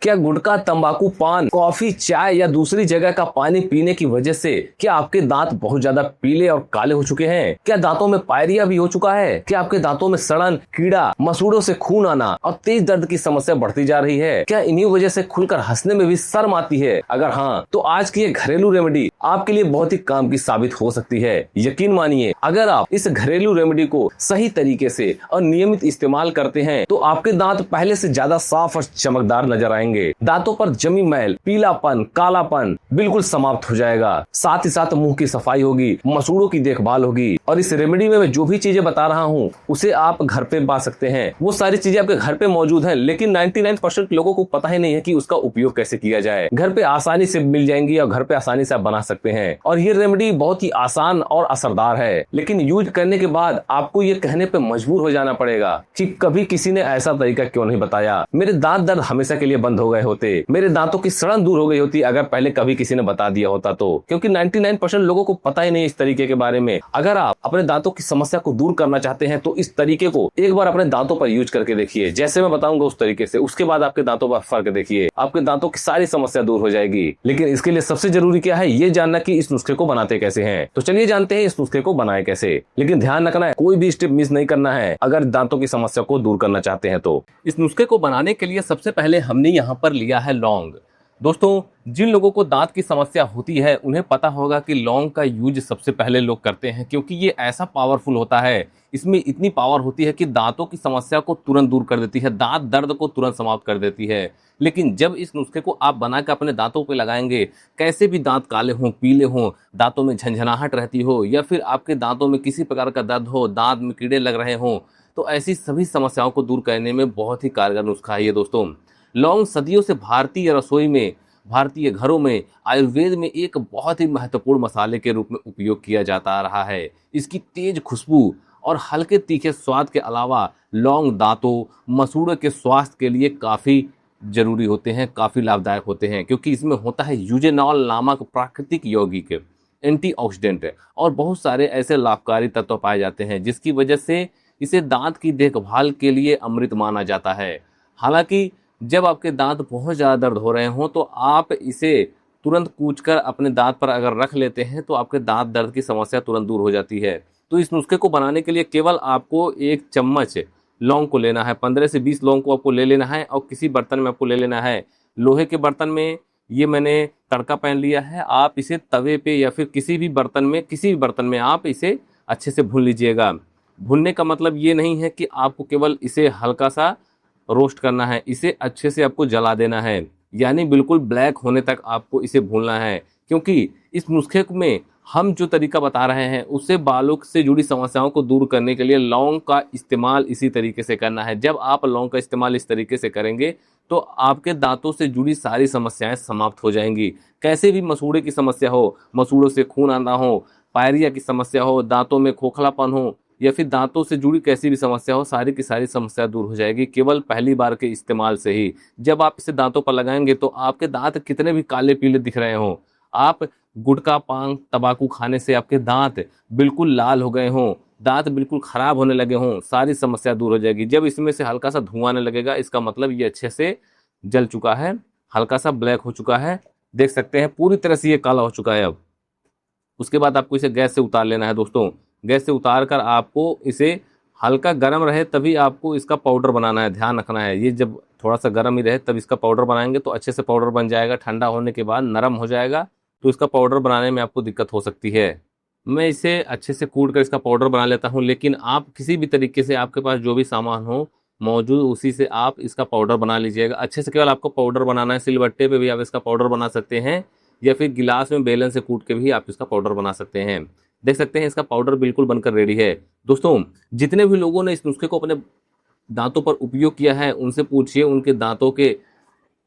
क्या गुटखा, तंबाकू, पान, कॉफी, चाय या दूसरी जगह का पानी पीने की वजह से क्या आपके दांत बहुत ज्यादा पीले और काले हो चुके हैं? क्या दांतों में पायरिया भी हो चुका है? क्या आपके दांतों में सड़न, कीड़ा, मसूड़ों से खून आना और तेज दर्द की समस्या बढ़ती जा रही है? क्या इन्हीं वजह से खुलकर हंसने में भी शर्म आती है? अगर हाँ, तो आज की ये घरेलू रेमेडी आपके लिए बहुत ही काम की साबित हो सकती है। यकीन मानिए, अगर आप इस घरेलू रेमेडी को सही तरीके से और नियमित इस्तेमाल करते हैं तो आपके दांत पहले से ज्यादा साफ और चमकदार नजर आएंगे। दांतों पर जमी मैल, पीलापन, कालापन बिल्कुल समाप्त हो जाएगा। साथ ही साथ मुंह की सफाई होगी, मसूड़ों की देखभाल होगी। और इस रेमेडी में मैं जो भी चीजें बता रहा हूँ उसे आप घर पे पा सकते हैं। वो सारी चीजें आपके घर पे मौजूद हैं, लेकिन 99% लोगों को पता ही नहीं है कि उसका उपयोग कैसे किया जाए। घर पे आसानी से मिल जाएंगी और घर पे आसानी से आप बना सकते हैं। और ये रेमेडी बहुत ही आसान और असरदार है, लेकिन यूज करने के बाद आपको ये कहने पे मजबूर हो जाना पड़ेगा कि कभी किसी ने ऐसा तरीका क्यों नहीं बताया। मेरे दांत दर्द हमेशा के लिए बंद हो गए होते, मेरे दांतों की सड़न दूर हो गई होती अगर पहले कभी किसी ने बता दिया होता तो। क्योंकि 99% लोगों को पता ही नहीं इस तरीके के बारे में। अगर आप अपने दांतों की समस्या को दूर करना चाहते हैं तो इस तरीके को एक बार अपने दांतों पर यूज करके देखिए, जैसे मैं बताऊंगा उस तरीके से। उसके बाद आपके दांतों पर फर्क देखिए, आपके दांतों की सारी समस्या दूर हो जाएगी। लेकिन इसके लिए सबसे जरूरी क्या है, ये जानना कि इस नुस्खे को बनाते कैसे हैं। तो चलिए जानते हैं इस नुस्खे को बनाए कैसे। लेकिन ध्यान रखना है, कोई भी स्टेप मिस नहीं करना है अगर दांतों की समस्या को दूर करना चाहते हैं तो। इस नुस्खे को बनाने के लिए सबसे पहले हमने यहाँ पर लिया है लौंग। दोस्तों, जिन लोगों को दांत की समस्या होती है उन्हें पता होगा कि लौंग का यूज सबसे पहले लोग करते हैं, क्योंकि ये ऐसा पावरफुल होता है। इसमें इतनी पावर होती है कि दांतों की समस्या को तुरंत दूर कर देती है, दांत दर्द को तुरंत समाप्त कर देती है। लेकिन जब इस नुस्खे को आप बनाकर अपने दांतों पे लगाएंगे, कैसे भी दांत काले हों, पीले हों, दांतों में झंझनाहट रहती हो या फिर आपके दांतों में किसी प्रकार का दर्द हो, दांत में कीड़े लग रहे हों, तो ऐसी सभी समस्याओं को दूर करने में बहुत ही कारगर नुस्खा है ये दोस्तों। लौंग सदियों से भारतीय रसोई में, भारतीय घरों में, आयुर्वेद में एक बहुत ही महत्वपूर्ण मसाले के रूप में उपयोग किया जाता आ रहा है। इसकी तेज खुशबू और हल्के तीखे स्वाद के अलावा लौंग दांतों, मसूड़ों के स्वास्थ्य के लिए काफ़ी जरूरी होते हैं, काफ़ी लाभदायक होते हैं, क्योंकि इसमें होता है यूजेनॉल नामक प्राकृतिक यौगिक, एंटीऑक्सीडेंट और बहुत सारे ऐसे लाभकारी तत्व पाए जाते हैं जिसकी वजह से इसे दांत की देखभाल के लिए अमृत माना जाता है। हालांकि जब आपके दांत बहुत ज़्यादा दर्द हो रहे हों तो आप इसे तुरंत कूचकर अपने दांत पर अगर रख लेते हैं तो आपके दांत दर्द की समस्या तुरंत दूर हो जाती है। तो इस नुस्खे को बनाने के लिए केवल आपको 1 चम्मच लौंग को लेना है, 15 से 20 लौंग को आपको ले लेना है और किसी बर्तन में आपको ले लेना है। लोहे के बर्तन में ये मैंने तड़का पैन लिया है, आप इसे तवे पे या फिर किसी भी बर्तन में आप इसे अच्छे से भून लीजिएगा। भूनने का मतलब ये नहीं है कि आपको केवल इसे हल्का सा रोस्ट करना है, इसे अच्छे से आपको जला देना है, यानी बिल्कुल ब्लैक होने तक आपको इसे भूनना है। क्योंकि इस नुस्खे में हम जो तरीका बता रहे हैं उससे बालों से जुड़ी समस्याओं को दूर करने के लिए लौंग का इस्तेमाल इसी तरीके से करना है। जब आप लौंग का इस्तेमाल इस तरीके से करेंगे तो आपके दांतों से जुड़ी सारी समस्याएं समाप्त हो जाएंगी। कैसे भी मसूड़े की समस्या हो, मसूड़ों से खून आना हो, पायरिया की समस्या हो, दांतों में खोखलापन हो या फिर दांतों से जुड़ी कैसी भी समस्या हो, सारी की सारी समस्या दूर हो जाएगी केवल पहली बार के इस्तेमाल से ही। जब आप इसे दांतों पर लगाएंगे तो आपके दांत कितने भी काले पीले दिख रहे हों, आप गुटखा, पान, तंबाकू खाने से आपके दांत बिल्कुल लाल हो गए हों, दांत बिल्कुल खराब होने लगे हों, सारी समस्या दूर हो जाएगी। जब इसमें से हल्का सा धुआं आने लगेगा, इसका मतलब ये अच्छे से जल चुका है, हल्का सा ब्लैक हो चुका है। देख सकते हैं पूरी तरह से ये काला हो चुका है। अब उसके बाद आपको इसे गैस से उतार लेना है दोस्तों। गैस से उतार कर आपको इसे हल्का गर्म रहे तभी आपको इसका पाउडर बनाना है, ध्यान रखना है। ये जब थोड़ा सा गर्म ही रहे तब इसका पाउडर बनाएंगे तो अच्छे से पाउडर बन जाएगा। ठंडा होने के बाद नरम हो जाएगा तो इसका पाउडर बनाने में आपको दिक्कत हो सकती है। मैं इसे अच्छे से कूट कर इसका पाउडर बना लेता हूँ, लेकिन आप किसी भी तरीके से आपके पास जो भी सामान हो मौजूद उसी से आप इसका पाउडर बना लीजिएगा। अच्छे से केवल आपको पाउडर बनाना है। सिलबट्टे पे भी आप इसका पाउडर बना सकते हैं या फिर गिलास में बेलन से कूट के भी आप इसका पाउडर बना सकते हैं। देख सकते हैं इसका पाउडर बिल्कुल बनकर रेडी है। दोस्तों, जितने भी लोगों ने इस नुस्खे को अपने दांतों पर उपयोग किया है उनसे पूछिए, उनके दांतों के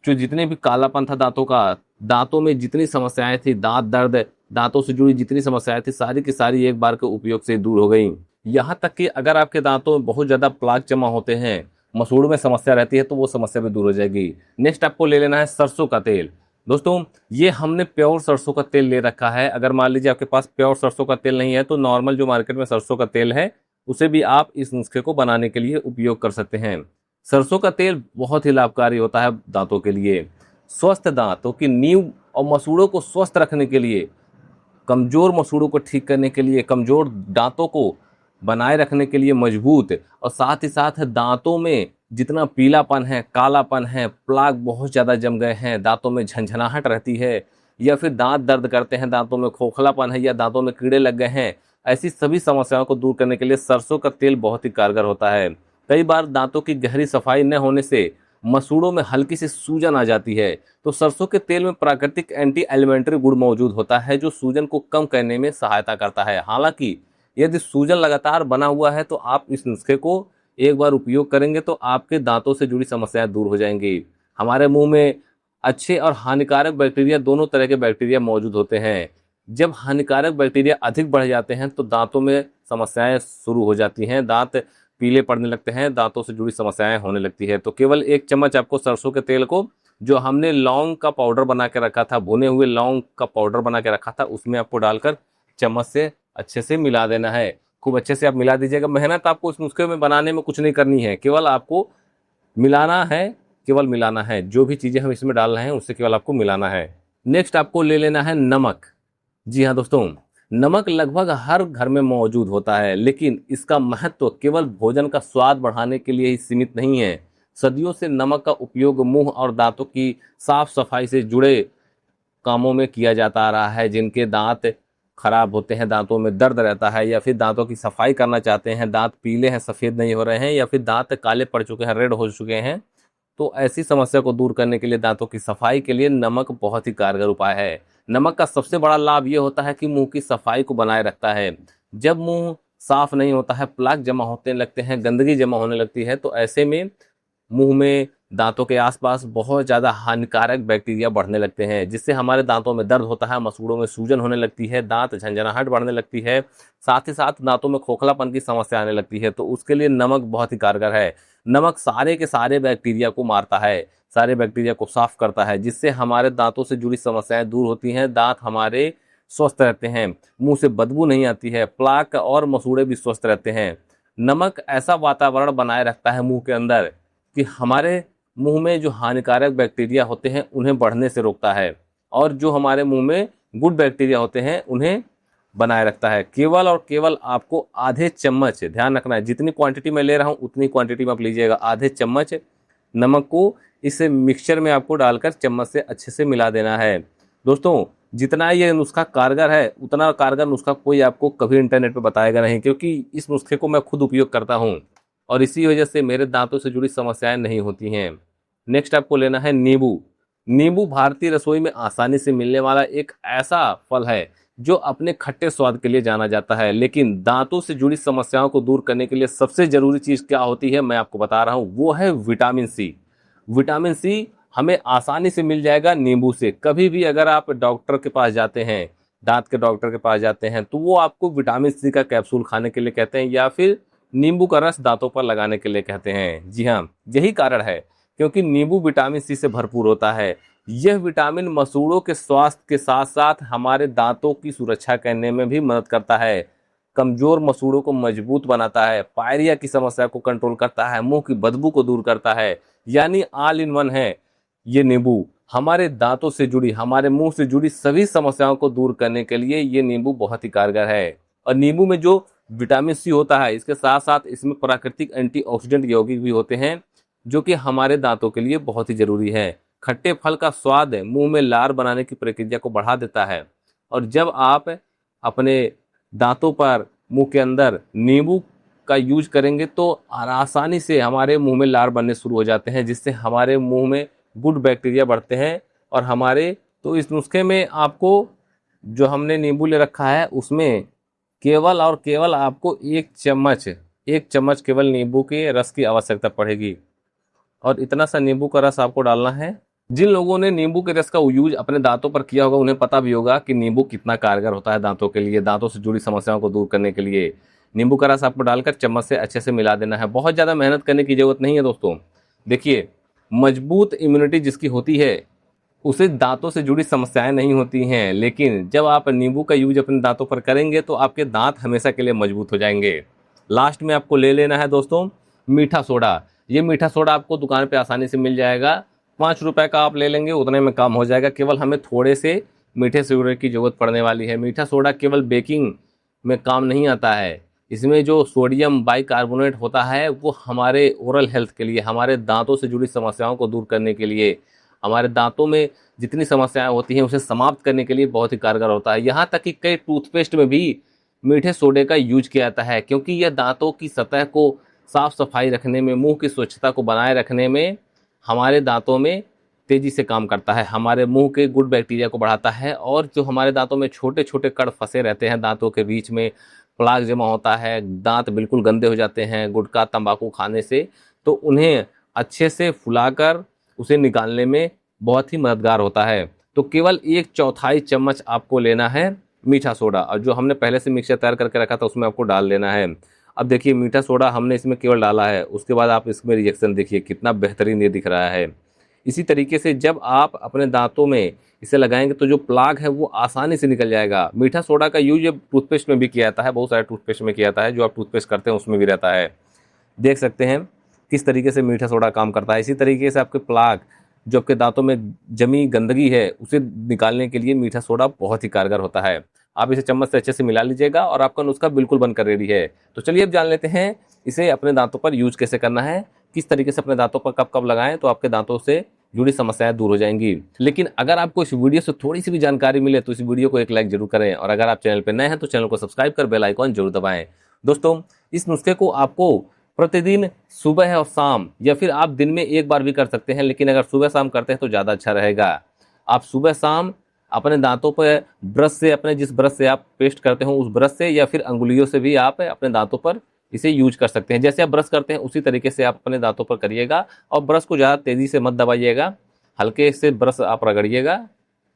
जो जितने भी कालापन था दांतों का, दांतों में जितनी समस्याएं थी, दांत दर्द, दांतों से जुड़ी जितनी समस्याएं थी, सारी की सारी एक बार के उपयोग से दूर हो गई। यहाँ तक कि अगर आपके दांतों में बहुत ज्यादा प्लाक जमा होते हैं, मसूड़ में समस्या रहती है, तो वो समस्या भी दूर हो जाएगी। नेक्स्ट आपको ले लेना है सरसों का तेल। दोस्तों, ये हमने प्योर सरसों का तेल ले रखा है। अगर मान लीजिए आपके पास प्योर सरसों का तेल नहीं है तो नॉर्मल जो मार्केट में सरसों का तेल है उसे भी आप इस नुस्खे को बनाने के लिए उपयोग कर सकते हैं। सरसों का तेल बहुत ही लाभकारी होता है दांतों के लिए। स्वस्थ दांतों की नींव और मसूड़ों को स्वस्थ रखने के लिए, कमजोर मसूड़ों को ठीक करने के लिए, कमजोर दांतों को बनाए रखने के लिए मजबूत, और साथ ही साथ दांतों में जितना पीलापन है, कालापन है, प्लाक बहुत ज़्यादा जम गए हैं, दांतों में झंझनाहट रहती है, या फिर दांत दर्द करते हैं, दांतों में खोखलापन है, या दांतों में कीड़े लग गए हैं, ऐसी सभी समस्याओं को दूर करने के लिए सरसों का तेल बहुत ही कारगर होता है। कई बार दांतों की गहरी सफाई न होने से मसूड़ों में हल्की सी सूजन आ जाती है, तो सरसों के तेल में प्राकृतिक एंटी एलिमेंट्री गुण मौजूद होता है जो सूजन को कम करने में सहायता करता है। हालांकि यदि सूजन लगातार बना हुआ है तो आप इस नुस्खे को एक बार उपयोग करेंगे तो आपके दांतों से जुड़ी समस्याएं दूर हो जाएंगी। हमारे मुंह में अच्छे और हानिकारक बैक्टीरिया, दोनों तरह के बैक्टीरिया मौजूद होते हैं। जब हानिकारक बैक्टीरिया अधिक बढ़ जाते हैं तो दांतों में समस्याएं शुरू हो जाती हैं, दांत पीले पड़ने लगते हैं, दांतों से जुड़ी समस्याएं होने लगती है। तो केवल 1 चम्मच आपको सरसों के तेल को, जो हमने लौंग का पाउडर बना के रखा था, भुने हुए लौंग का पाउडर बना के रखा था, उसमें आपको डालकर चम्मच से अच्छे से मिला देना है। खूब अच्छे से आप मिला दीजिएगा। मेहनत आपको इस नुस्खे में बनाने में कुछ नहीं करनी है, केवल आपको मिलाना है, केवल मिलाना है। जो भी चीज़ें हम इसमें डाल रहे हैं उससे केवल आपको मिलाना है। नेक्स्ट आपको ले लेना है नमक। जी हाँ दोस्तों, नमक लगभग हर घर में मौजूद होता है, लेकिन इसका महत्व केवल भोजन का स्वाद बढ़ाने के लिए ही सीमित नहीं है। सदियों से नमक का उपयोग मुंह और दांतों की साफ सफाई से जुड़े कामों में किया जाता आ रहा है। जिनके दांत खराब होते हैं, दांतों में दर्द रहता है, या फिर दांतों की सफाई करना चाहते हैं, दांत पीले हैं, सफ़ेद नहीं हो रहे हैं, या फिर दांत काले पड़ चुके हैं, रेड हो चुके हैं, तो ऐसी समस्या को दूर करने के लिए, दांतों की सफाई के लिए नमक बहुत ही कारगर उपाय है। नमक का सबसे बड़ा लाभ ये होता है कि मुंह की सफाई को बनाए रखता है। जब मुंह साफ नहीं होता है, प्लाक जमा होने लगते हैं, गंदगी जमा होने लगती है, तो ऐसे में मुंह में, दांतों के आसपास बहुत ज़्यादा हानिकारक बैक्टीरिया बढ़ने लगते हैं, जिससे हमारे दांतों में दर्द होता है, मसूड़ों में सूजन होने लगती है, दांत झंझनाहट बढ़ने लगती है, साथ ही साथ दांतों में खोखलापन की समस्या आने लगती है। तो उसके लिए नमक बहुत ही कारगर है। नमक सारे के सारे बैक्टीरिया को मारता है, सारे बैक्टीरिया को साफ करता है, जिससे हमारे दांतों से जुड़ी समस्याएं दूर होती हैं, दांत हमारे स्वस्थ रहते हैं, मुंह से बदबू नहीं आती है, प्लाक और मसूड़े भी स्वस्थ रहते हैं। नमक ऐसा वातावरण बनाए रखता है मुंह के अंदर कि हमारे मुंह में जो हानिकारक बैक्टीरिया होते हैं उन्हें बढ़ने से रोकता है, और जो हमारे मुंह में गुड बैक्टीरिया होते हैं उन्हें बनाए रखता है। केवल और केवल आपको आधे चम्मच, ध्यान रखना है, जितनी क्वांटिटी मैं ले रहा हूँ उतनी क्वांटिटी में आप लीजिएगा। आधे चम्मच नमक को इस मिक्सचर में आपको डालकर चम्मच से अच्छे से मिला देना है। दोस्तों, जितना ये नुस्खा कारगर है उतना कारगर नुस्खा कोई आपको कभी इंटरनेट पर बताएगा नहीं, क्योंकि इस नुस्खे को मैं खुद उपयोग करता हूँ और इसी वजह से मेरे दांतों से जुड़ी समस्याएं नहीं होती हैं। नेक्स्ट आपको लेना है नींबू। नींबू भारतीय रसोई में आसानी से मिलने वाला एक ऐसा फल है जो अपने खट्टे स्वाद के लिए जाना जाता है, लेकिन दांतों से जुड़ी समस्याओं को दूर करने के लिए सबसे जरूरी चीज क्या होती है मैं आपको बता रहा हूं, वो है विटामिन सी। विटामिन सी हमें आसानी से मिल जाएगा नींबू से। कभी भी अगर आप डॉक्टर के पास जाते हैं, दांत के डॉक्टर के पास जाते हैं, तो वो आपको विटामिन सी का कैप्सूल खाने के लिए कहते हैं, या फिर नींबू का रस दांतों पर लगाने के लिए कहते हैं। जी हाँ, यही कारण है, क्योंकि नींबू विटामिन सी से भरपूर होता है। यह विटामिन मसूड़ों के स्वास्थ्य के साथ साथ हमारे दांतों की सुरक्षा करने में भी मदद करता है, कमजोर मसूड़ों को मजबूत बनाता है, पायरिया की समस्या को कंट्रोल करता है, मुंह की बदबू को दूर करता है। यानी ऑल इन वन है ये नींबू। हमारे दांतों से जुड़ी, हमारे मुंह से जुड़ी सभी समस्याओं को दूर करने के लिए ये नींबू बहुत ही कारगर है। और नींबू में जो विटामिन सी होता है, इसके साथ साथ इसमें प्राकृतिक एंटीऑक्सीडेंट यौगिक भी होते हैं, जो कि हमारे दांतों के लिए बहुत ही जरूरी है। खट्टे फल का स्वाद मुंह में लार बनाने की प्रक्रिया को बढ़ा देता है, और जब आप अपने दांतों पर, मुंह के अंदर नींबू का यूज करेंगे तो आसानी से हमारे मुंह में लार बनने शुरू हो जाते हैं, जिससे हमारे मुंह में गुड बैक्टीरिया बढ़ते हैं। और हमारे, तो इस नुस्खे में आपको जो हमने नींबू ले रखा है उसमें केवल और केवल आपको 1 चम्मच केवल नींबू के रस की आवश्यकता पड़ेगी, और इतना सा नींबू का रस आपको डालना है। जिन लोगों ने नींबू के रस का यूज अपने दांतों पर किया होगा उन्हें पता भी होगा कि नींबू कितना कारगर होता है दांतों के लिए, दांतों से जुड़ी समस्याओं को दूर करने के लिए। नींबू का रस आपको डालकर चम्मच से अच्छे से मिला देना है। बहुत ज़्यादा मेहनत करने की जरूरत नहीं है दोस्तों। देखिए, मजबूत इम्यूनिटी जिसकी होती है उसे दांतों से जुड़ी समस्याएं नहीं होती हैं, लेकिन जब आप नींबू का यूज अपने दांतों पर करेंगे तो आपके दांत हमेशा के लिए मजबूत हो जाएंगे। लास्ट में आपको ले लेना है दोस्तों मीठा सोडा। ये मीठा सोडा आपको दुकान पे आसानी से मिल जाएगा, 5 रुपए का आप ले लेंगे, उतने में काम हो जाएगा। केवल हमें थोड़े से मीठे सोडे की ज़रूरत पड़ने वाली है। मीठा सोडा केवल बेकिंग में काम नहीं आता है, इसमें जो सोडियम बाइकार्बोनेट होता है वो हमारे ओरल हेल्थ के लिए, हमारे दांतों से जुड़ी समस्याओं को दूर करने के लिए, हमारे दांतों में जितनी समस्याएं होती हैं उसे समाप्त करने के लिए बहुत ही कारगर होता है। यहाँ तक कि कई टूथपेस्ट में भी मीठे सोडे का यूज किया जाता है, क्योंकि यह दांतों की सतह को साफ सफाई रखने में, मुंह की स्वच्छता को बनाए रखने में, हमारे दांतों में तेजी से काम करता है, हमारे मुंह के गुड बैक्टीरिया को बढ़ाता है। और जो हमारे दांतों में छोटे छोटे कण फंसे रहते हैं, दांतों के बीच में प्लाक जमा होता है, दांत बिल्कुल गंदे हो जाते हैं गुटखा तंबाकू खाने से, तो उन्हें अच्छे से फुलाकर उसे निकालने में बहुत ही मददगार होता है। तो केवल 1/4 चम्मच आपको लेना है मीठा सोडा, और जो हमने पहले से मिक्सचर तैयार करके रखा था उसमें आपको डाल लेना है। अब देखिए मीठा सोडा हमने इसमें केवल डाला है, उसके बाद आप इसमें रिएक्शन देखिए कितना बेहतरीन ये दिख रहा है। इसी तरीके से जब आप अपने दांतों में इसे लगाएंगे तो जो प्लाग है वो आसानी से निकल जाएगा। मीठा सोडा का यूज टूथपेस्ट में भी किया जाता है, बहुत सारे टूथपेस्ट में किया जाता है, जो आप टूथपेस्ट करते हैं उसमें भी रहता है। देख सकते हैं किस तरीके से मीठा सोडा काम करता है। इसी तरीके से आपके प्लाग, जो आपके दांतों में जमी गंदगी है, उसे निकालने के लिए मीठा सोडा बहुत ही कारगर होता है। आप इसे चम्मच से अच्छे से मिला लीजिएगा और आपका नुस्खा बिल्कुल बनकर रेडी है। तो चलिए अब जान लेते हैं इसे अपने दांतों पर यूज कैसे करना है, किस तरीके से अपने दांतों पर कब कब लगाएं तो आपके दांतों से जुड़ी समस्याएं दूर हो जाएंगी। लेकिन अगर आपको इस वीडियो से थोड़ी सी भी जानकारी मिले तो इस वीडियो को एक लाइक जरूर करें, और अगर आप चैनल पर नए हैं तो चैनल को सब्सक्राइब कर बेल आइकॉन जरूर दबाएं। दोस्तों, इस नुस्खे को आपको प्रतिदिन सुबह और शाम, या फिर आप दिन में एक बार भी कर सकते हैं, लेकिन अगर सुबह शाम करते हैं तो ज़्यादा अच्छा रहेगा। आप सुबह शाम अपने दांतों पर ब्रश से, अपने जिस ब्रश से आप पेस्ट करते हो उस ब्रश से, या फिर अंगुलियों से भी आप अपने दांतों पर इसे यूज कर सकते हैं। जैसे आप ब्रश करते हैं उसी तरीके से आप अपने दांतों पर करिएगा, और ब्रश को ज़्यादा तेज़ी से मत दबाइएगा, हल्के से ब्रश आप रगड़िएगा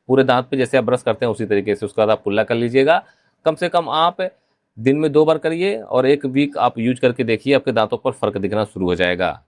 पूरे दांत पे, जैसे आप ब्रश करते हैं उसी तरीके से। उसके बाद आप कुल्ला कर लीजिएगा। कम से कम आप दिन में 2 बार करिए और 1 वीक आप यूज करके देखिए, आपके दांतों पर फर्क दिखना शुरू हो जाएगा।